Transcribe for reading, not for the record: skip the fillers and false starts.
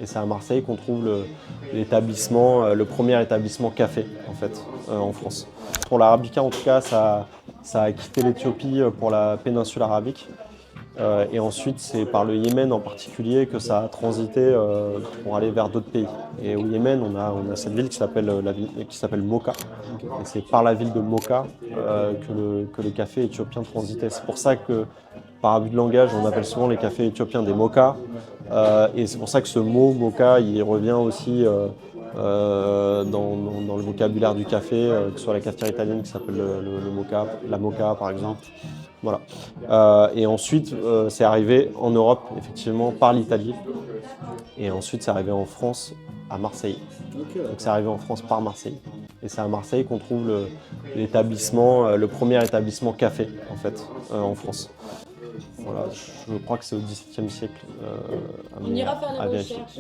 Et c'est à Marseille qu'on trouve le premier établissement café, en fait, en France. Pour l'arabica, en tout cas, ça a quitté l'Éthiopie pour la péninsule arabique. Et ensuite, c'est par le Yémen en particulier que ça a transité pour aller vers d'autres pays. Et au Yémen, on a cette ville qui s'appelle Moka. Et c'est par la ville de Moka que le café éthiopien transitait. C'est pour ça que, par abus de langage, on appelle souvent les cafés éthiopiens des mokas. Et c'est pour ça que ce mot moka, il revient aussi dans le vocabulaire du café, que ce soit la cafetière italienne qui s'appelle le moka, la moka par exemple. Voilà. Et ensuite, c'est arrivé en Europe, effectivement, par l'Italie. Et ensuite, c'est arrivé en France, à Marseille. Donc, c'est arrivé en France par Marseille. Et c'est à Marseille qu'on trouve le premier établissement café, en fait, en France. Voilà, je crois que c'est au XVIIe siècle. On ira faire à les vérifier. recherches.